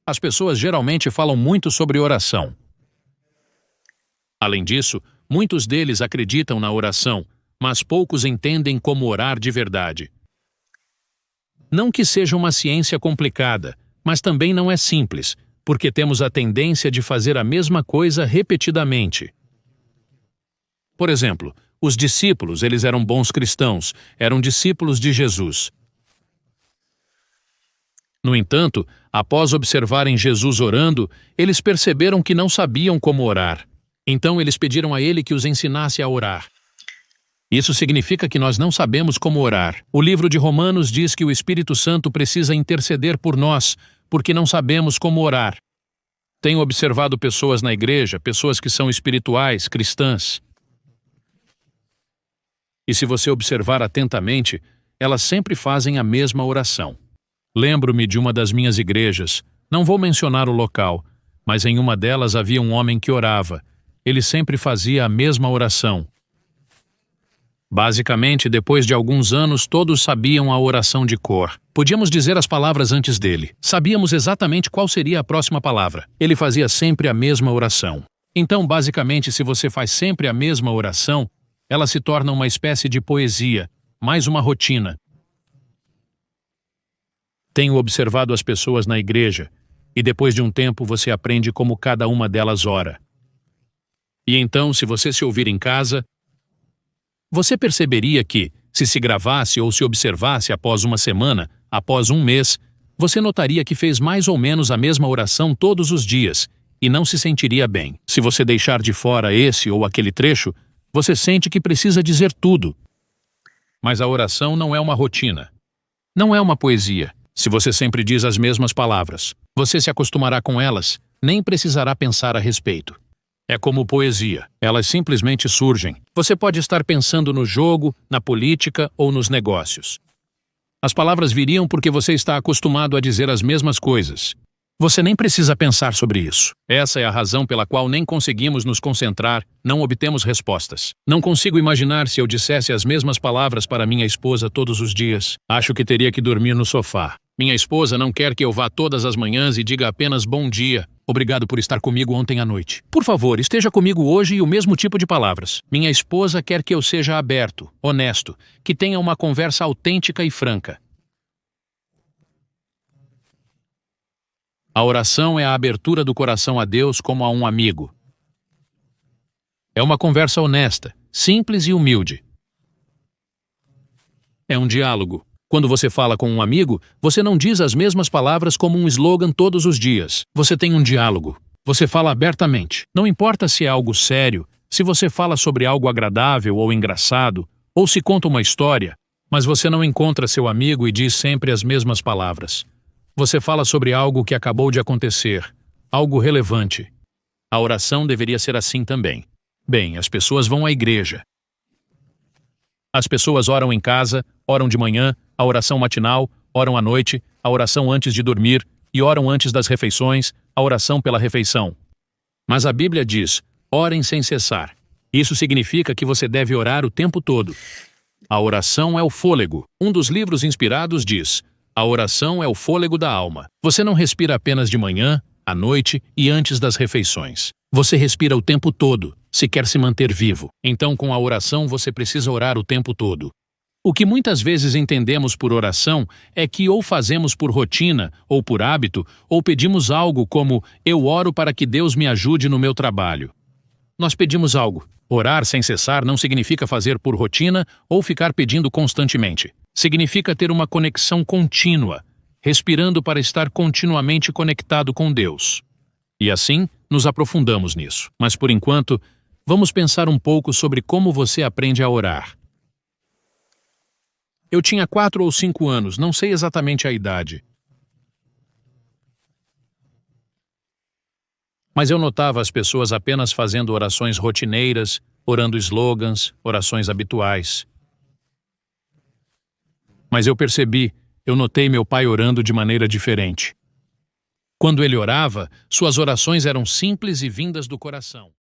As pessoas geralmente falam muito sobre oração. Além disso, muitos deles acreditam na oração, mas poucos entendem como orar de verdade. Não que seja uma ciência complicada, mas também não é simples, porque temos a tendência de fazer a mesma coisa repetidamente. Por exemplo, os discípulos, eles eram bons cristãos, eram discípulos de Jesus. No entanto, após observarem Jesus orando, eles perceberam que não sabiam como orar. Então eles pediram a ele que os ensinasse a orar. Isso significa que nós não sabemos como orar. O livro de Romanos diz que o Espírito Santo precisa interceder por nós, porque não sabemos como orar. Tenho observado pessoas na igreja, pessoas que são espirituais, cristãs. E se você observar atentamente, elas sempre fazem a mesma oração. Lembro-me de uma das minhas igrejas, não vou mencionar o local, mas em uma delas havia um homem que orava. Ele sempre fazia a mesma oração. Basicamente, depois de alguns anos, todos sabiam a oração de cor. Podíamos dizer as palavras antes dele. Sabíamos exatamente qual seria a próxima palavra. Ele fazia sempre a mesma oração. Então, basicamente, se você faz sempre a mesma oração, ela se torna uma espécie de poesia, mais uma rotina. Tenho observado as pessoas na igreja, e depois de um tempo você aprende como cada uma delas ora. E então, se você se ouvir em casa, você perceberia que, se gravasse ou se observasse após uma semana, após um mês, você notaria que fez mais ou menos a mesma oração todos os dias, e não se sentiria bem. Se você deixar de fora esse ou aquele trecho, você sente que precisa dizer tudo. Mas a oração não é uma rotina. Não é uma poesia. Se você sempre diz as mesmas palavras, você se acostumará com elas, nem precisará pensar a respeito. É como poesia. Elas simplesmente surgem. Você pode estar pensando no jogo, na política ou nos negócios. As palavras viriam porque você está acostumado a dizer as mesmas coisas. Você nem precisa pensar sobre isso. Essa é a razão pela qual nem conseguimos nos concentrar, não obtemos respostas. Não consigo imaginar se eu dissesse as mesmas palavras para minha esposa todos os dias. Acho que teria que dormir no sofá. Minha esposa não quer que eu vá todas as manhãs e diga apenas bom dia. Obrigado por estar comigo ontem à noite. Por favor, esteja comigo hoje e o mesmo tipo de palavras. Minha esposa quer que eu seja aberto, honesto, que tenha uma conversa autêntica e franca. A oração é a abertura do coração a Deus como a um amigo. É uma conversa honesta, simples e humilde. É um diálogo. Quando você fala com um amigo, você não diz as mesmas palavras como um slogan todos os dias. Você tem um diálogo. Você fala abertamente. Não importa se é algo sério, se você fala sobre algo agradável ou engraçado, ou se conta uma história, mas você não encontra seu amigo e diz sempre as mesmas palavras. Você fala sobre algo que acabou de acontecer, algo relevante. A oração deveria ser assim também. Bem, as pessoas vão à igreja. As pessoas oram em casa, oram de manhã, a oração matinal, oram à noite, a oração antes de dormir e oram antes das refeições, a oração pela refeição. Mas a Bíblia diz, orem sem cessar. Isso significa que você deve orar o tempo todo. A oração é o fôlego. Um dos livros inspirados diz, a oração é o fôlego da alma. Você não respira apenas de manhã, à noite e antes das refeições. Você respira o tempo todo, se quer se manter vivo. Então, com a oração, você precisa orar o tempo todo. O que muitas vezes entendemos por oração é que ou fazemos por rotina, ou por hábito, ou pedimos algo como, eu oro para que Deus me ajude no meu trabalho. Nós pedimos algo. Orar sem cessar não significa fazer por rotina ou ficar pedindo constantemente. Significa ter uma conexão contínua, respirando para estar continuamente conectado com Deus. E assim, nos aprofundamos nisso. Mas por enquanto, vamos pensar um pouco sobre como você aprende a orar. Eu tinha 4 ou 5 anos, não sei exatamente a idade. Mas eu notava as pessoas apenas fazendo orações rotineiras, orando slogans, orações habituais. Mas eu notei meu pai orando de maneira diferente. Quando ele orava, suas orações eram simples e vindas do coração.